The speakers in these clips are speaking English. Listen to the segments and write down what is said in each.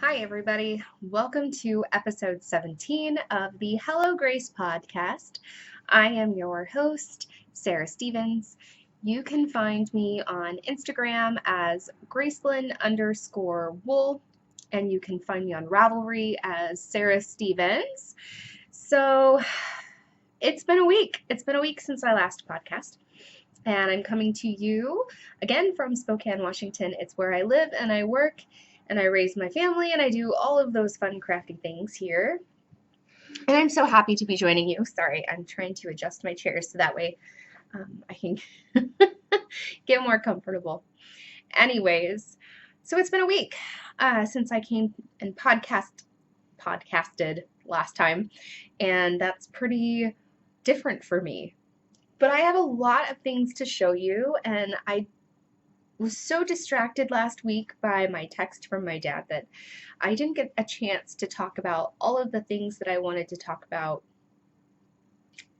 Hi, everybody. Welcome to episode 17 of the Hello Grace podcast. I am your host, Sarah Stevens. You can find me on Instagram as Gracelyn_wool, and you can find me on Ravelry as Sarah Stevens. So it's been a week. It's been a week since I last podcast. And I'm coming to you again from Spokane, Washington. It's where I live and I work and I raise my family and I do all of those fun crafty things here. And I'm so happy to be joining you. Sorry, I'm trying to adjust my chairs so that way I can get more comfortable. Anyways, so it's been a week since I came and podcasted last time, and that's pretty different for me. But I have a lot of things to show you, and I was so distracted last week by my text from my dad that I didn't get a chance to talk about all of the things that I wanted to talk about.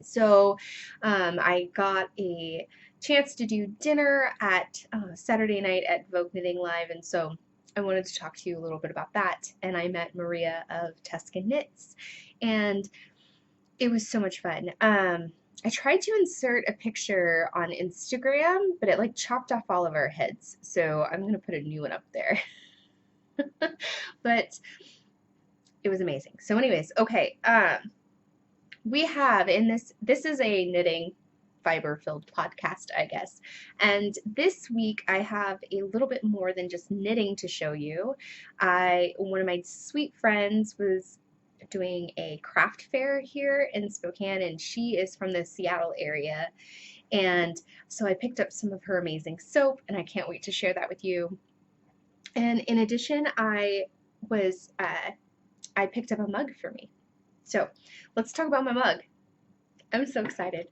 So I got a chance to do dinner at Saturday night at Vogue Knitting Live, and so I wanted to talk to you a little bit about that. And I met Maria of Tuscan Knits, and it was so much fun. I tried to insert a picture on Instagram, but it like chopped off all of our heads. So I'm going to put a new one up there. But it was amazing. So anyways, okay. We have in this is a knitting fiber-filled podcast, I guess. And this week I have a little bit more than just knitting to show you. One of my sweet friends was doing a craft fair here in Spokane, and she is from the Seattle area, and so I picked up some of her amazing soap, and I can't wait to share that with you. And in addition, I picked up a mug for me. So let's talk about my mug. I'm so excited.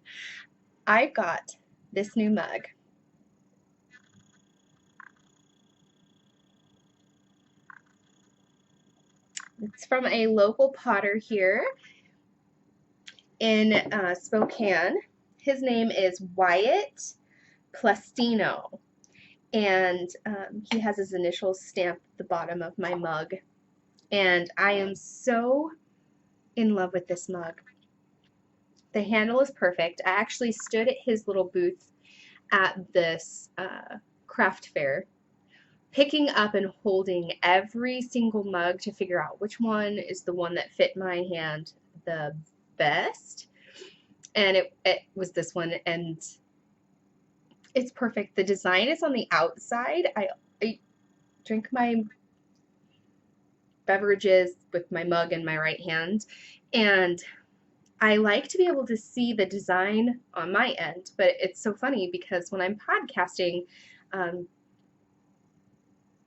I got this new mug. It's from a local potter here in Spokane. His name is Wyatt Plastino, and he has his initials stamped at the bottom of my mug. And I am so in love with this mug. The handle is perfect. I actually stood at his little booth at this craft fair, picking up and holding every single mug to figure out which one is the one that fit my hand the best. And it was this one, and it's perfect. The design is on the outside. I drink my beverages with my mug in my right hand, and I like to be able to see the design on my end, but it's so funny because when I'm podcasting,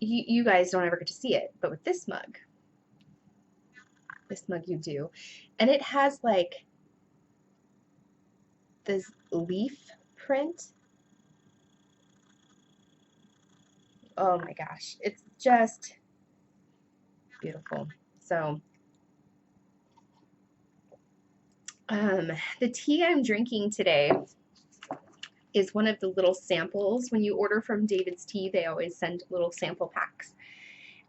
you guys don't ever get to see it, but with this mug you do. And it has like this leaf print. Oh my gosh, it's just beautiful. So the tea I'm drinking today is one of the little samples. When you order from David's Tea, they always send little sample packs.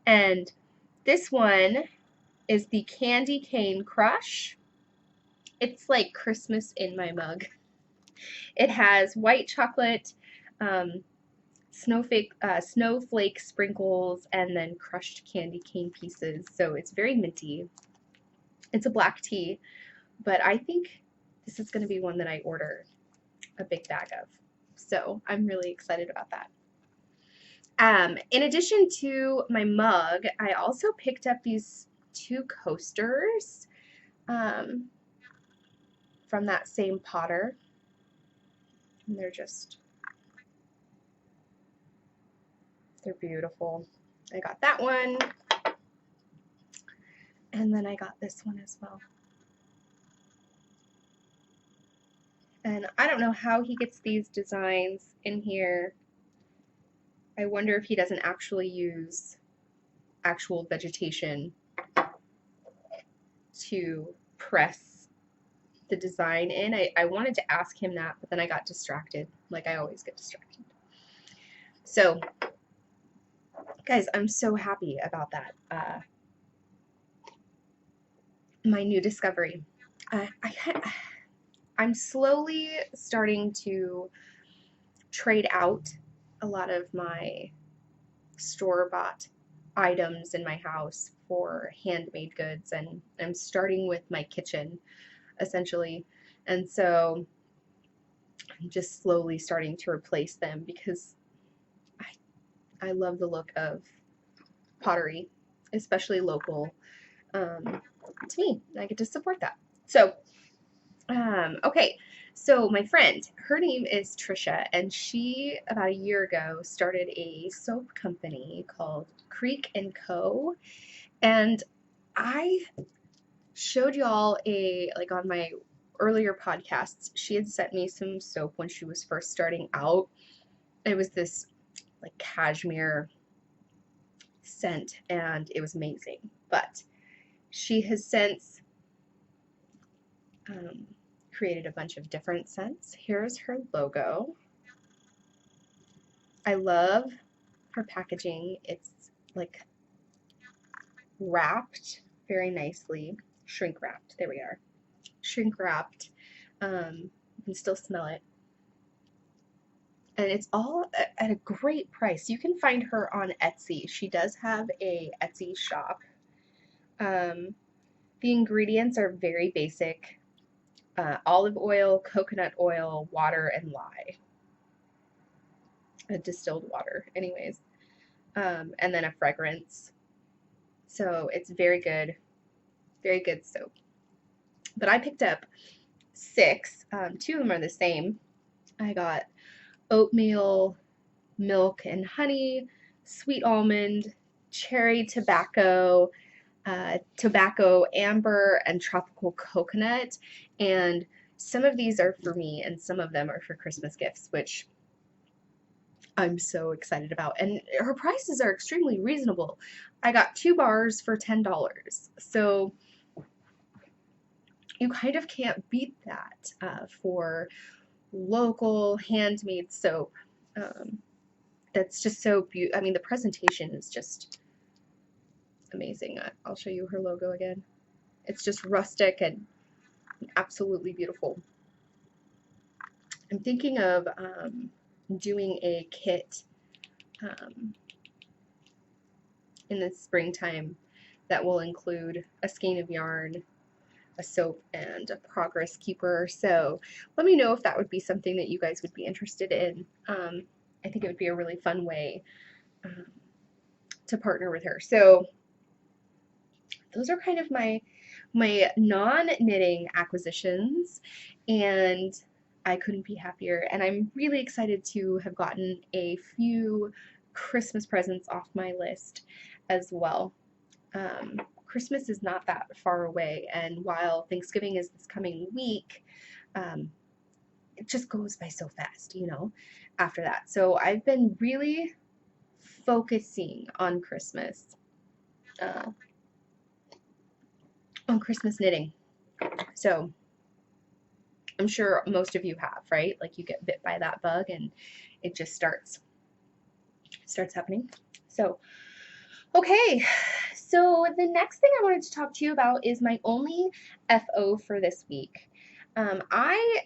And this one is the Candy Cane Crush. It's like Christmas in my mug. It has white chocolate, snowflake sprinkles, and then crushed candy cane pieces. So it's very minty. It's a black tea, but I think this is going to be one that I order a big bag of. So I'm really excited about that. In addition to my mug, I also picked up these two coasters from that same potter. And they're beautiful. I got that one. And then I got this one as well. And I don't know how he gets these designs in here. I wonder if he doesn't actually use actual vegetation to press the design in. I wanted to ask him that, but then I got distracted, like I always get distracted. So, guys, I'm so happy about that. my new discovery. I'm slowly starting to trade out a lot of my store-bought items in my house for handmade goods, and I'm starting with my kitchen essentially. And so I'm just slowly starting to replace them because I love the look of pottery, especially local, to me. I get to support that. So, okay. So my friend, her name is Trisha, and she about a year ago started a soap company called Creek and Co. And I showed y'all like on my earlier podcasts, she had sent me some soap when she was first starting out. It was this like cashmere scent, and it was amazing. But she has since created a bunch of different scents. Here's her logo. I love her packaging. It's like wrapped very nicely, shrink wrapped. There we are, shrink wrapped. You can still smell it. And it's all at a great price. You can find her on Etsy. She does have a Etsy shop. The ingredients are very basic. Olive oil, coconut oil, water, and lye. Distilled water, anyways. And then a fragrance. So it's very good soap. But I picked up 6. 2 of them are the same. I got oatmeal, milk and honey, sweet almond, cherry tobacco, tobacco amber, and tropical coconut. And some of these are for me and some of them are for Christmas gifts, which I'm so excited about. And her prices are extremely reasonable. I got 2 bars for $10. So you kind of can't beat that for local handmade soap. That's just so beautiful. I mean, the presentation is just amazing. I'll show you her logo again. It's just rustic and absolutely beautiful. I'm thinking of doing a kit in the springtime that will include a skein of yarn, a soap, and a progress keeper. So let me know if that would be something that you guys would be interested in. I think it would be a really fun way to partner with her. So those are kind of my non-knitting acquisitions, and I couldn't be happier. And I'm really excited to have gotten a few Christmas presents off my list as well. Christmas is not that far away, and while Thanksgiving is this coming week, it just goes by so fast, you know, after that. So I've been really focusing on Christmas knitting. So I'm sure most of you have, right? Like you get bit by that bug and it just starts happening. So, okay. So the next thing I wanted to talk to you about is my only FO for this week. I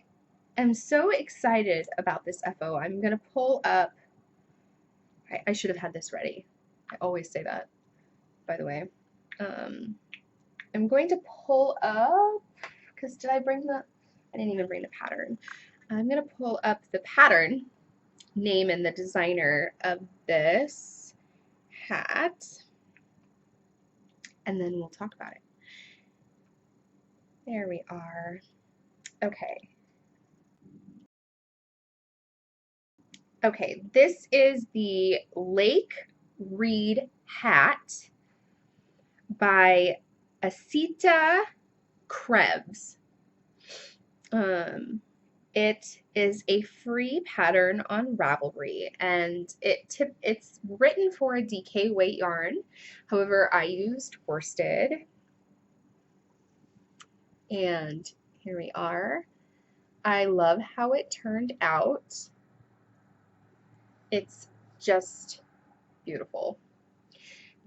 am so excited about this FO. I'm going to pull up, I should have had this ready. I always say that, by the way. I'm going to pull up, because I didn't even bring the pattern. I'm going to pull up the pattern name and the designer of this hat, and then we'll talk about it. There we are. Okay. Okay, this is the Lake Reid Hat by Asita Krebs. It is a free pattern on Ravelry, and it's written for a DK weight yarn. However, I used worsted, and here we are. I love how it turned out. It's just beautiful.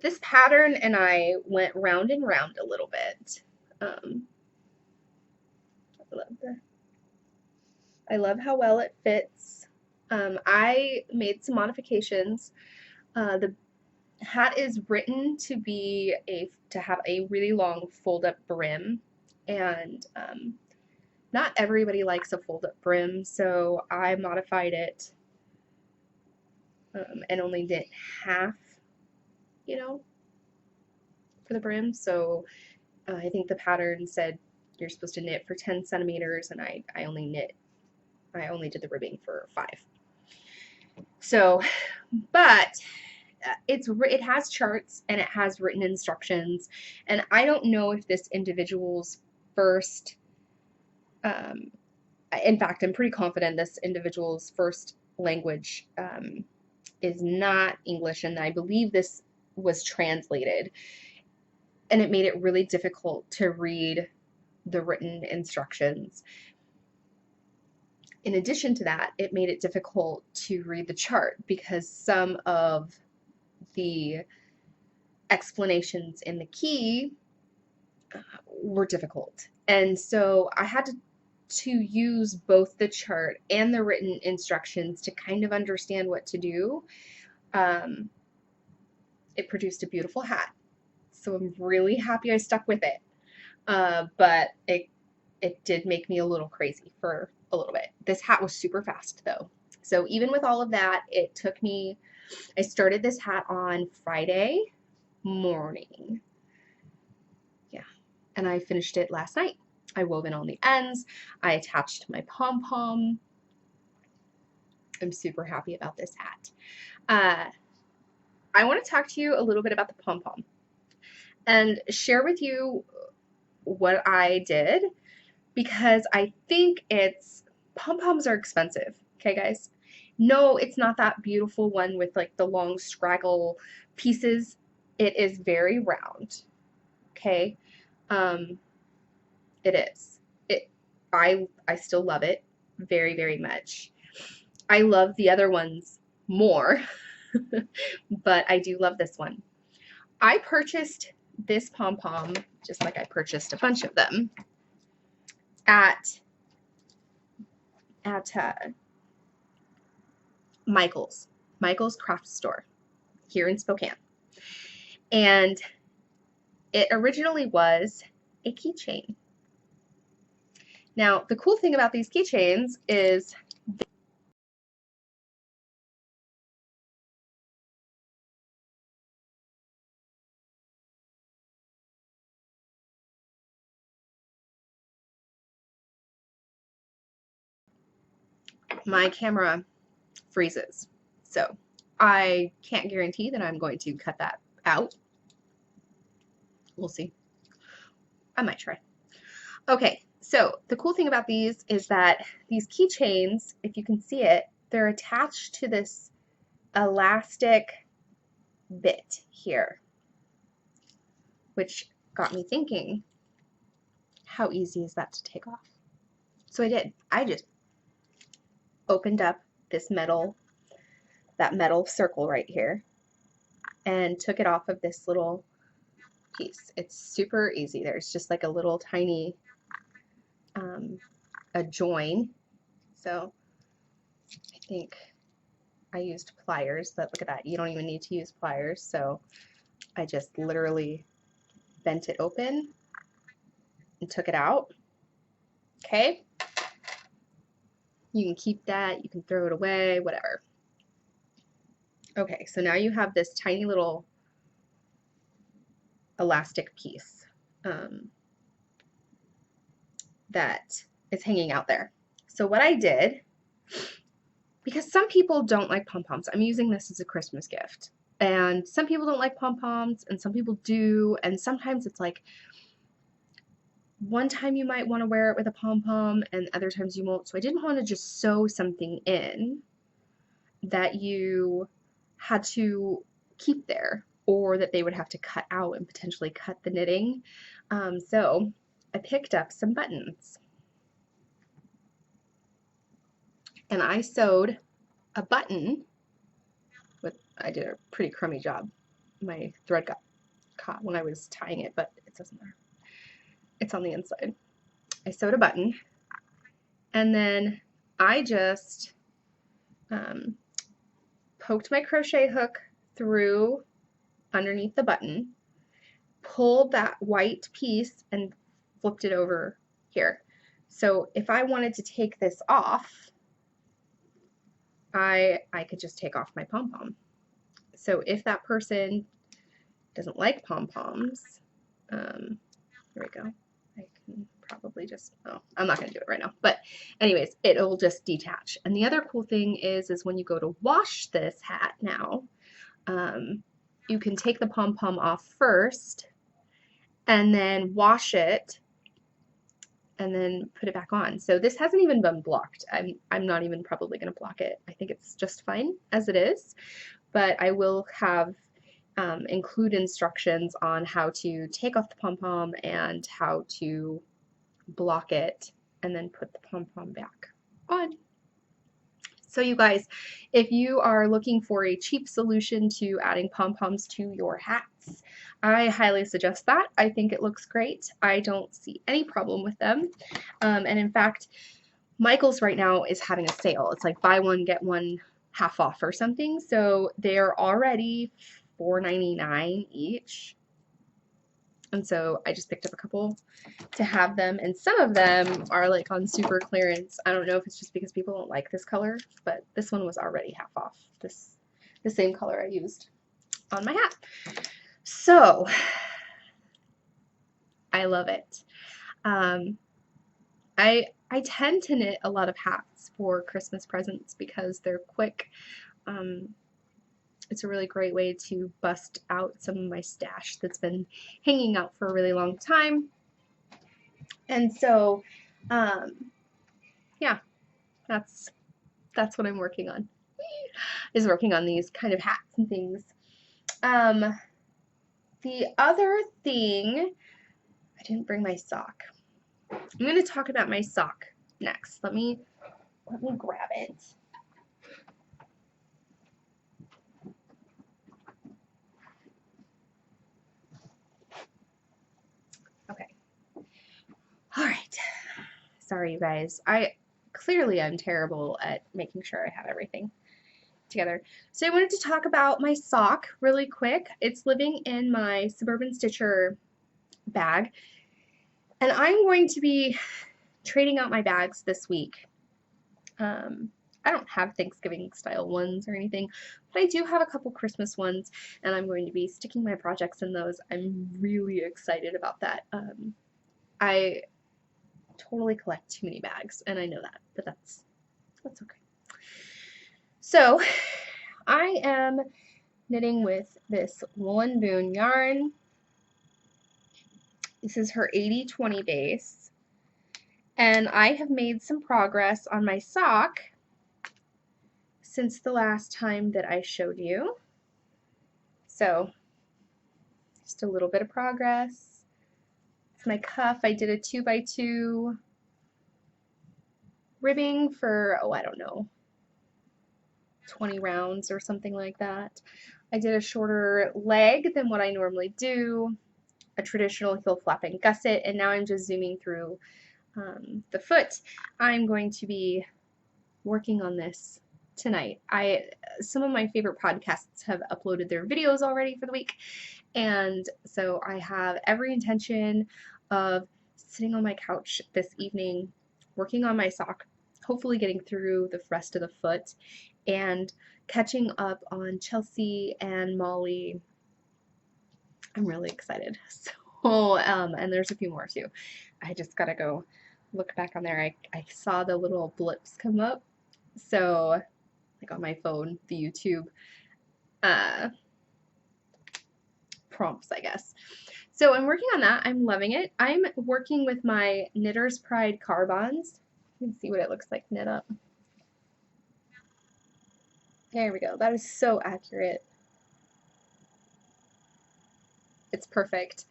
This pattern and I went round and round a little bit. Um, I love how well it fits. I made some modifications. The hat is written to have a really long fold-up brim, and not everybody likes a fold-up brim, so I modified it and only knit half, you know, for the brim. So I think the pattern said you're supposed to knit for 10 centimeters, and I only did the ribbing for 5. So, but it has charts and it has written instructions, and I don't know if this individual's first, in fact, I'm pretty confident this individual's first language is not English, and I believe this was translated, and it made it really difficult to read the written instructions. In addition to that, it made it difficult to read the chart because some of the explanations in the key were difficult. And so I had to use both the chart and the written instructions to kind of understand what to do. It produced a beautiful hat, so I'm really happy I stuck with it. But it did make me a little crazy for a little bit. This hat was super fast though. So even with all of that, it took me, I started this hat on Friday morning. Yeah. And I finished it last night. I wove in on the ends. I attached my pom-pom. I'm super happy about this hat. I want to talk to you a little bit about the pom-pom and share with you what I did, because I think pom-poms are expensive. Okay, guys? No, it's not that beautiful one with like the long scraggle pieces. It is very round. Okay? It is. I still love it very, very much. I love the other ones more, but I do love this one. I purchased this pom-pom, just like I purchased a bunch of them, at Michael's craft store here in Spokane. And it originally was a keychain. Now, the cool thing about these keychains is my camera freezes. So I can't guarantee that I'm going to cut that out. We'll see. I might try. Okay, so the cool thing about these is that these keychains, if you can see it, they're attached to this elastic bit here, which got me thinking, how easy is that to take off? So I did. I just opened up that metal circle right here, and took it off of this little piece. It's super easy. There's just like a little tiny a join. So I think I used pliers, but look at that. You don't even need to use pliers. So I just literally bent it open and took it out. Okay. You can keep that, you can throw it away, whatever. Okay, so now you have this tiny little elastic piece that is hanging out there. So what I did, because some people don't like pom-poms, I'm using this as a Christmas gift. And some people don't like pom-poms, and some people do, and sometimes it's like one time you might want to wear it with a pom-pom and other times you won't. So I didn't want to just sew something in that you had to keep there, or that they would have to cut out and potentially cut the knitting. So I picked up some buttons and I sewed a button I did a pretty crummy job. My thread got caught when I was tying it, but it doesn't matter. It's on the inside. I sewed a button, and then I just poked my crochet hook through underneath the button, pulled that white piece and flipped it over here. So if I wanted to take this off, I could just take off my pom-pom. So if that person doesn't like pom-poms, here we go. I can probably just, oh, I'm not going to do it right now. But anyways, it'll just detach. And the other cool thing is when you go to wash this hat now, you can take the pom-pom off first and then wash it and then put it back on. So this hasn't even been blocked. I'm not even probably going to block it. I think it's just fine as it is, but I will have include instructions on how to take off the pom-pom and how to block it and then put the pom-pom back on. So you guys, if you are looking for a cheap solution to adding pom-poms to your hats, I highly suggest that. I think it looks great. I don't see any problem with them. And in fact, Michael's right now is having a sale. It's like buy one, get one half off or something. So they're already $4.99 each. And so I just picked up a couple to have them, and some of them are like on super clearance. I don't know if it's just because people don't like this color, but this one was already half off. The same color I used on my hat. So I love it. I tend to knit a lot of hats for Christmas presents because they're quick. It's a really great way to bust out some of my stash that's been hanging out for a really long time. And so, yeah, that's what I'm working on, is working on these kind of hats and things. The other thing, I didn't bring my sock. I'm going to talk about my sock next. Let me grab it. Okay. All right. Sorry, you guys. I'm terrible at making sure I have everything together. So I wanted to talk about my sock really quick. It's living in my Suburban Stitcher bag, and I'm going to be trading out my bags this week. I don't have Thanksgiving style ones or anything, but I do have a couple Christmas ones, and I'm going to be sticking my projects in those. I'm really excited about that. I totally collect too many bags, and I know that, but that's okay. So I am knitting with this Woolen Boon yarn. This is her 80/20 base, and I have made some progress on my sock since the last time that I showed you. So just a little bit of progress. It's my cuff. I did a 2x2 ribbing for, oh, I don't know, 20 rounds or something like that. I did a shorter leg than what I normally do, a traditional heel flap and gusset, and now I'm just zooming through the foot. I'm going to be working on this tonight. Some of my favorite podcasts have uploaded their videos already for the week, and so I have every intention of sitting on my couch this evening working on my sock, hopefully getting through the rest of the foot and catching up on Chelsea and Molly. I'm really excited. So, and there's a few more too. I just gotta go look back on there. I saw the little blips come up. So, like on my phone, the YouTube prompts, I guess. So I'm working on that. I'm loving it. I'm working with my Knitter's Pride carbons. You can see what it looks like knit up. There we go. That is so accurate. It's perfect.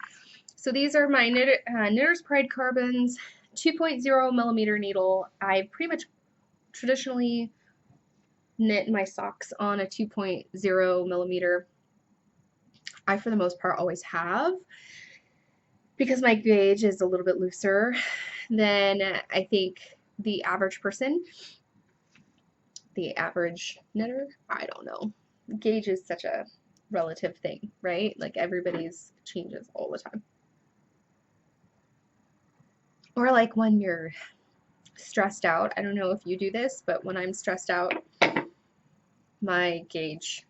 So these are my Knitter's Pride carbons, 2.0 millimeter needle. I pretty much traditionally knit my socks on a 2.0 millimeter. I, for the most part, always have. because my gauge is a little bit looser than I think the average person, the average knitter. I don't know. Gauge is such a relative thing, right? Like everybody's changes all the time. Or like when you're stressed out. I don't know if you do this, but when I'm stressed out, my gauge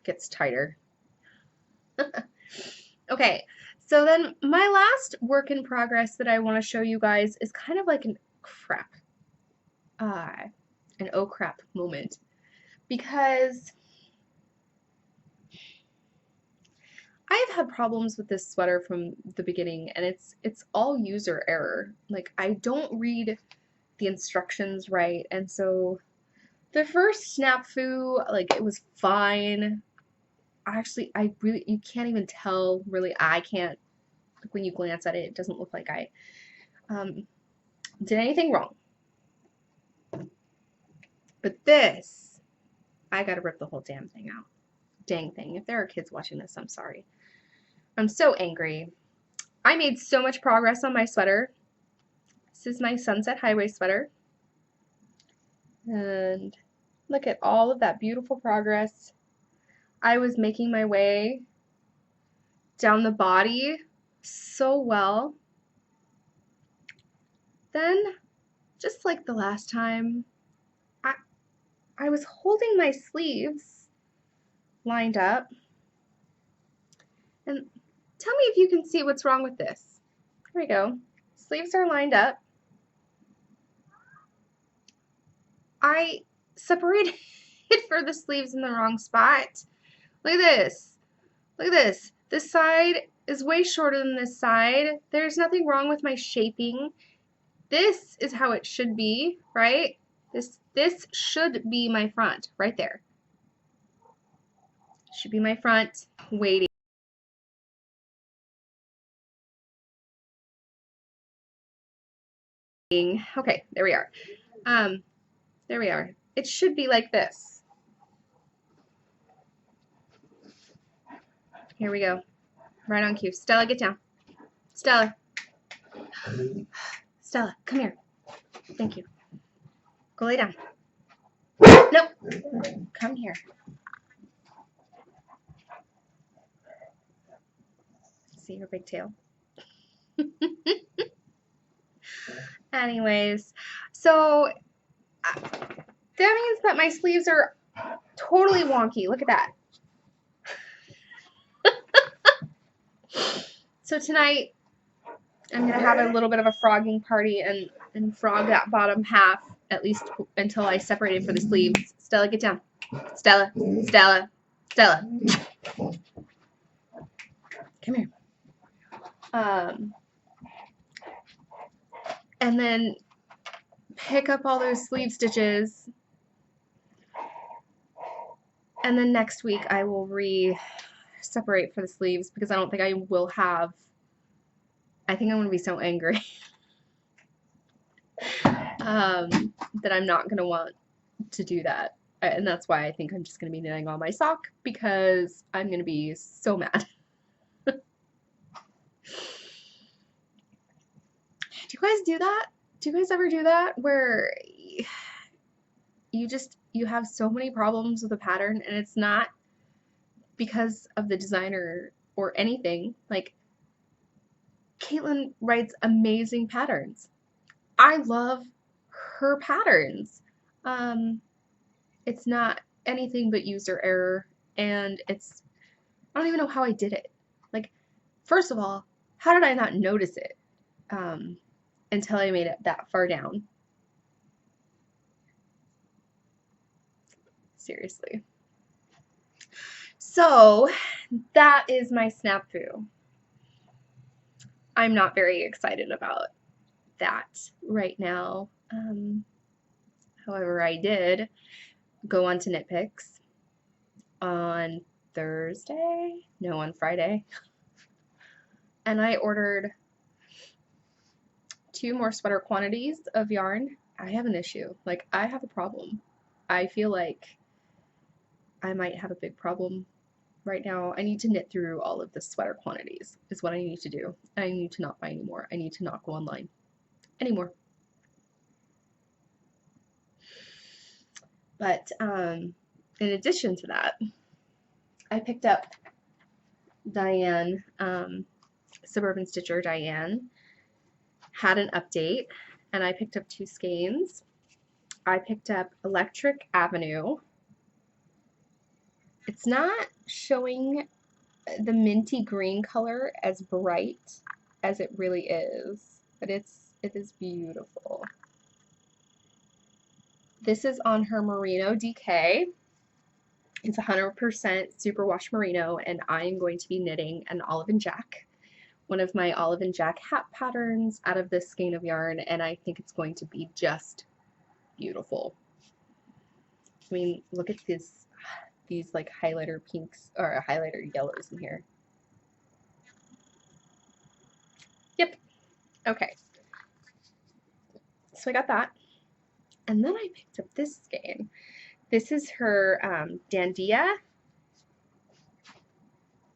gets tighter. Okay, so then my last work in progress that I want to show you guys is kind of like an oh crap moment, because I've had problems with this sweater from the beginning, and it's all user error. Like I don't read the instructions right, and so the first snafu, like it was fine. Actually, you can't even tell, really. I can't, like, when you glance at it, it doesn't look like I did anything wrong. But this, I gotta rip the whole damn thing out. Dang thing. If there are kids watching this, I'm sorry. I'm so angry. I made so much progress on my sweater. This is my Sunset Highway sweater. And look at all of that beautiful progress. I was making my way down the body so well. Then, just like the last time, I was holding my sleeves lined up. And tell me if you can see what's wrong with this. Here we go. Sleeves are lined up. I separated for the sleeves in the wrong spot. Look at this. Look at this. This side is way shorter than this side. There's nothing wrong with my shaping. This is how it should be, right? This should be my front, right there. Should be my front, waiting. Okay, there we are. There we are. It should be like this. Here we go. Right on cue. Stella, get down. Stella. Stella, come here. Thank you. Go lay down. No. Come here. See her big tail? Anyways, so that means that my sleeves are totally wonky. Look at that. So tonight, I'm going to have a little bit of a frogging party and frog that bottom half, at least until I separate it for the sleeves. Stella, get down. Stella, Stella, Stella. Come here. And then pick up all those sleeve stitches. And then next week I will separate for the sleeves, because I don't think I will have, I think I'm going to be so angry that I'm not going to want to do that. And that's why I think I'm just going to be knitting on my sock, because I'm going to be so mad. Do you guys do that? Do you guys ever do that where you have so many problems with a pattern and it's not because of the designer or anything? Like, Caitlin writes amazing patterns. I love her patterns. It's not anything but user error, and I don't even know how I did it. Like, first of all, how did I not notice it until I made it that far down? Seriously. So that is my snafu. I'm not very excited about that right now. However, I did go on to Knit Picks on Friday, and I ordered 2 more sweater quantities of yarn. I have an issue. Like, I have a problem. I feel like I might have a big problem right now I need to knit through all of the sweater quantities is what I need to do. I need to not buy anymore. I need to not go online anymore. But in addition to that, I picked up Diane, Suburban Stitcher Diane, had an update, and I picked up 2 skeins. I picked up Electric Avenue. It's not showing the minty green color as bright as it really is, but it is beautiful. This is on her Merino DK. It's 100% superwash merino, and I'm going to be knitting an Olive and Jack, one of my Olive and Jack hat patterns out of this skein of yarn, and I think it's going to be just beautiful. I mean, look at these like highlighter pinks or highlighter yellows in here. Yep. Okay. So I got that. And then I picked up this skein. This is her Dandia.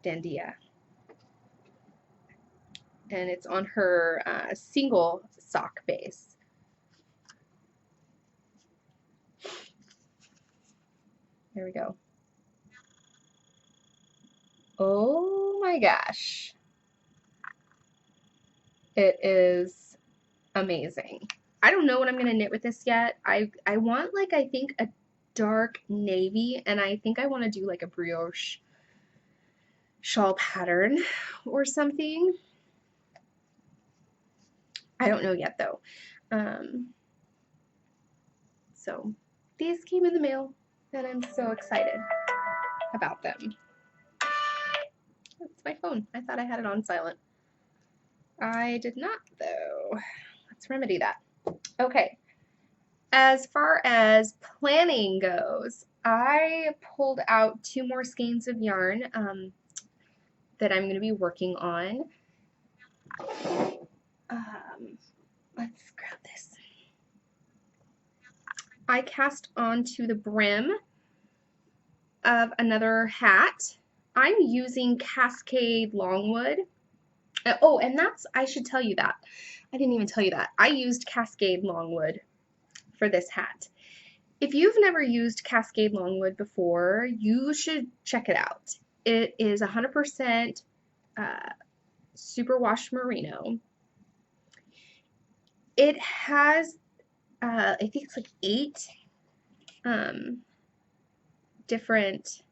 And it's on her single sock base. There we go. Oh my gosh. It is amazing. I don't know what I'm going to knit with this yet. I want, like, I think a dark navy, and I think I want to do like a brioche shawl pattern or something. I don't know yet though. So these came in the mail and I'm so excited about them. That's my phone. I thought I had it on silent. I did not though. Let's remedy that. Okay. As far as planning goes, I pulled out 2 more skeins of yarn that I'm going to be working on. Let's grab this. I cast onto the brim of another hat. I'm using Cascade Longwood. Oh, and I should tell you that. I didn't even tell you that. I used Cascade Longwood for this hat. If you've never used Cascade Longwood before, you should check it out. It is 100% superwash merino. It has, I think it's like 8 different,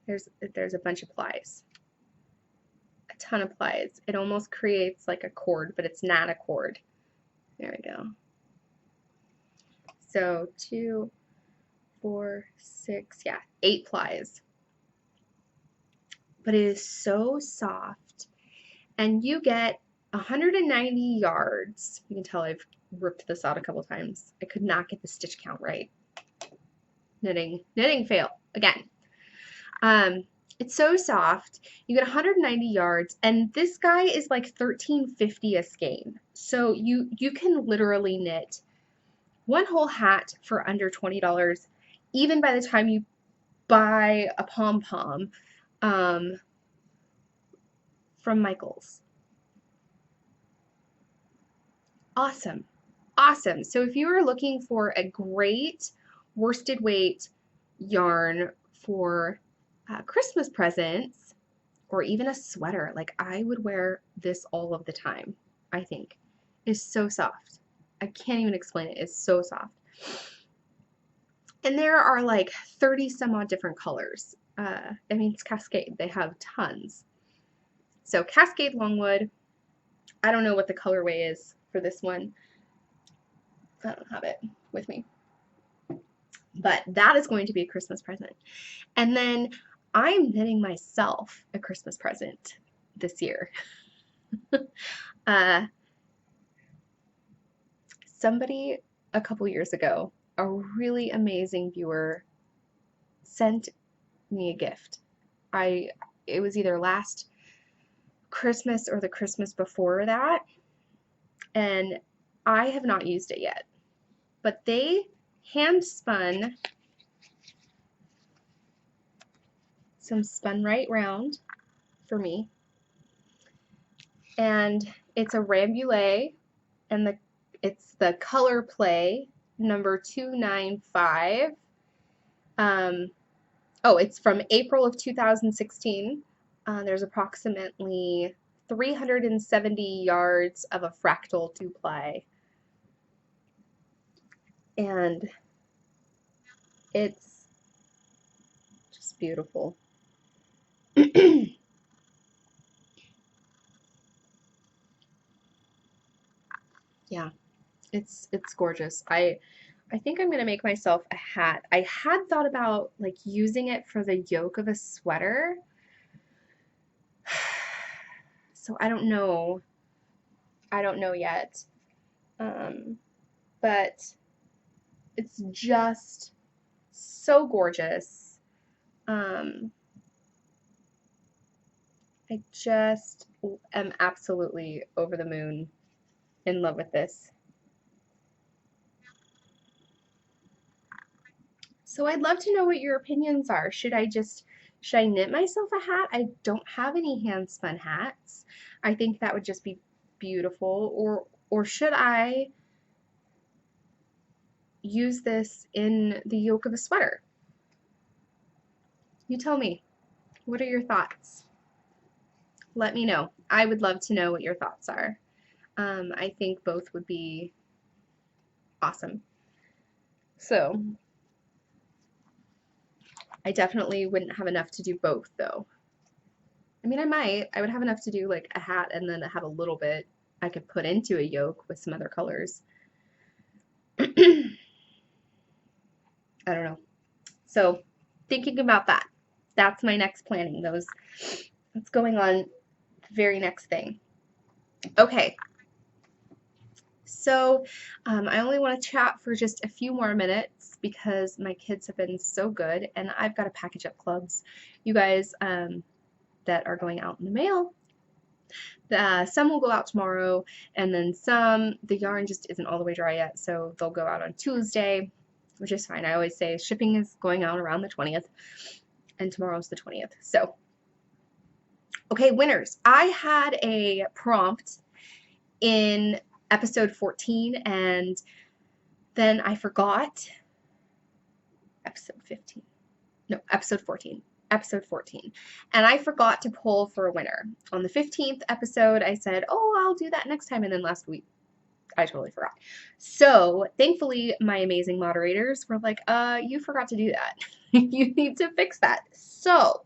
there's a bunch of plies. A ton of plies. It almost creates like a cord, but it's not a cord. There we go. So 2, 4, 6, yeah, 8 plies. But it is so soft, and you get 190 yards. You can tell I've ripped this out a couple times. I could not get the stitch count right. Knitting fail again. It's so soft. You get 190 yards, and this guy is like $13.50 a skein. So you can literally knit one whole hat for under $20, even by the time you buy a pom-pom from Michaels. Awesome. Awesome. So if you are looking for a great worsted weight yarn for Christmas presents or even a sweater, like I would wear this all of the time, I think. It's so soft. I can't even explain it. It's so soft. And there are like 30 some odd different colors. I mean, it's Cascade. They have tons. So Cascade Longwood. I don't know what the colorway is for this one. I don't have it with me. But that is going to be a Christmas present. And then I'm knitting myself a Christmas present this year. Somebody a couple years ago, a really amazing viewer, sent me a gift. It was either last Christmas or the Christmas before that, and I have not used it yet. But they hand spun some spun right round for me. And it's a Rambouillet, and it's the color play number 295. It's from April of 2016. There's approximately 370 yards of a fractal two-ply, and it's just beautiful. Yeah, it's gorgeous. I think I'm gonna make myself a hat. I had thought about like using it for the yoke of a sweater. So I don't know. I don't know yet. But it's just so gorgeous. I just am absolutely over the moon in love with this. So I'd love to know what your opinions are. Should I knit myself a hat? I don't have any hand spun hats. I think that would just be beautiful. Or should I use this in the yoke of a sweater? You tell me. What are your thoughts? Let me know. I would love to know what your thoughts are. I think both would be awesome. So I definitely wouldn't have enough to do both though. I mean, I would have enough to do like a hat and then have a little bit I could put into a yoke with some other colors. I don't know. So thinking about that. That's my next planning. That's going on the very next thing. Okay. So I only want to chat for just a few more minutes because my kids have been so good, and I've got to package up clubs, you guys, that are going out in the mail. Some will go out tomorrow, and then some, the yarn just isn't all the way dry yet, so they'll go out on Tuesday, which is fine. I always say shipping is going out around the 20th, and tomorrow's the 20th. So, okay, winners. I had a prompt in episode 14, and then I forgot episode 15. No, episode 14. Episode 14. And I forgot to poll for a winner. On the 15th episode, I said, oh, I'll do that next time. And then last week, I totally forgot. So thankfully, my amazing moderators were like, you forgot to do that. You need to fix that. So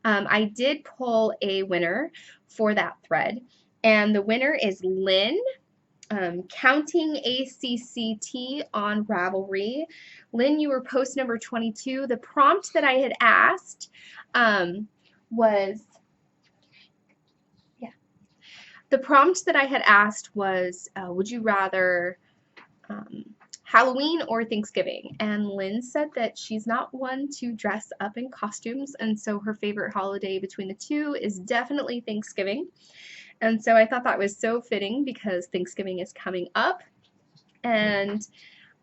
I did pull a winner for that thread. And the winner is Lynn. Counting ACCT on Ravelry. Lynn, you were post number 22. The prompt that I had asked was would you rather Halloween or Thanksgiving? And Lynn said that she's not one to dress up in costumes, and so her favorite holiday between the two is definitely Thanksgiving. And so I thought that was so fitting because Thanksgiving is coming up, and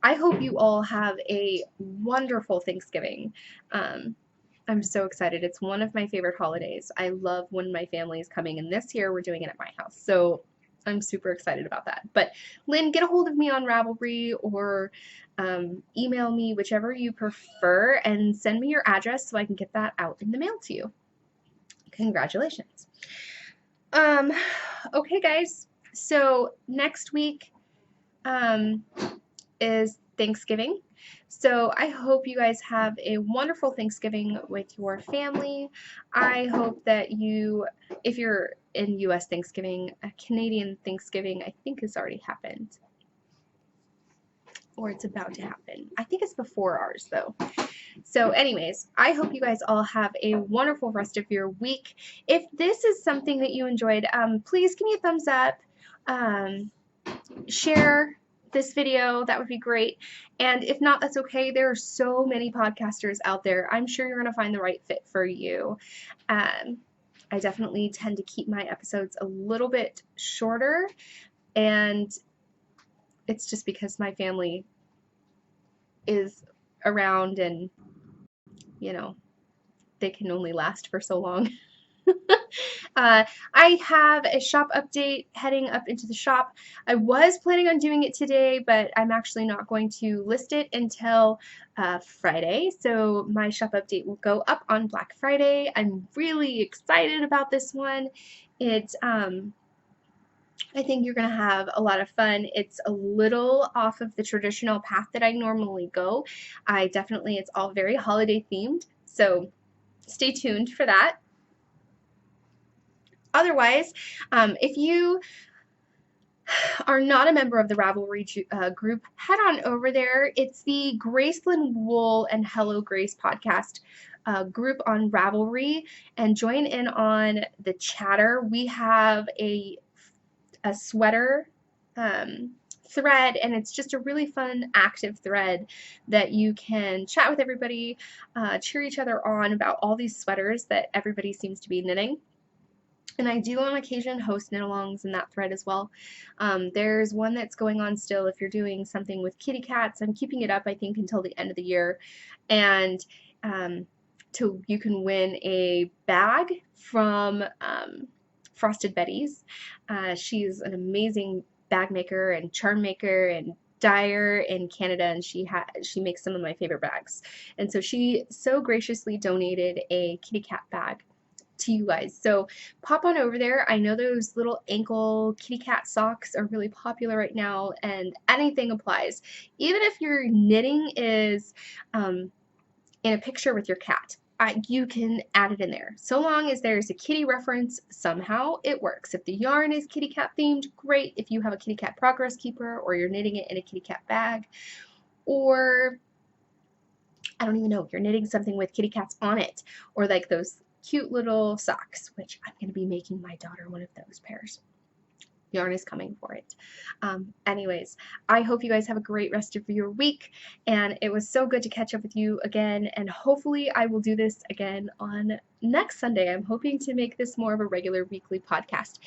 I hope you all have a wonderful Thanksgiving. I'm so excited. It's one of my favorite holidays. I love when my family is coming, and this year we're doing it at my house. So I'm super excited about that. But Lynn, get a hold of me on Ravelry or email me, whichever you prefer, and send me your address so I can get that out in the mail to you. Congratulations. Okay, guys. So next week is Thanksgiving. So I hope you guys have a wonderful Thanksgiving with your family. I hope that you, if you're in U.S. Thanksgiving, a Canadian Thanksgiving, I think has already happened. Or it's about to happen. I think it's before ours, though. So anyways, I hope you guys all have a wonderful rest of your week. If this is something that you enjoyed, please give me a thumbs up. Share this video, that would be great. And if not, that's okay. There are so many podcasters out there. I'm sure you're going to find the right fit for you. I definitely tend to keep my episodes a little bit shorter, and it's just because my family is around and, you know, they can only last for so long. I have a shop update heading up into the shop. I was planning on doing it today, but I'm actually not going to list it until Friday. So my shop update will go up on Black Friday. I'm really excited about this one. It's I think you're going to have a lot of fun. It's a little off of the traditional path that I normally go. It's all very holiday themed, so stay tuned for that. Otherwise, if you are not a member of the Rambouillet group, head on over there. It's the Graceland Wool and Hello Grace podcast group on Ravelry, and join in on the chatter. We have a sweater thread, and it's just a really fun active thread that you can chat with everybody, cheer each other on about all these sweaters that everybody seems to be knitting. And I do on occasion host knit-alongs in that thread as well. There's one that's going on still if you're doing something with kitty cats. I'm keeping it up, I think, until the end of the year. And you can win a bag from Frosted Betty's. She's an amazing bag maker and charm maker and dyer in Canada, and she makes some of my favorite bags. And so she so graciously donated a kitty cat bag to you guys. So pop on over there. I know those little ankle kitty cat socks are really popular right now, and anything applies. Even if your knitting is in a picture with your cat, you can add it in there. So long as there's a kitty reference, somehow it works. If the yarn is kitty cat themed, great. If you have a kitty cat progress keeper, or you're knitting it in a kitty cat bag, or I don't even know, you're knitting something with kitty cats on it, or like those cute little socks, which I'm going to be making my daughter one of those pairs. Yarn is coming for it. Anyways, I hope you guys have a great rest of your week, and it was so good to catch up with you again, and hopefully I will do this again on next Sunday. I'm hoping to make this more of a regular weekly podcast,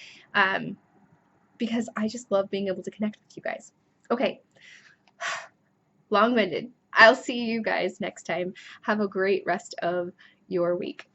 because I just love being able to connect with you guys. Okay, long-winded. I'll see you guys next time. Have a great rest of your week.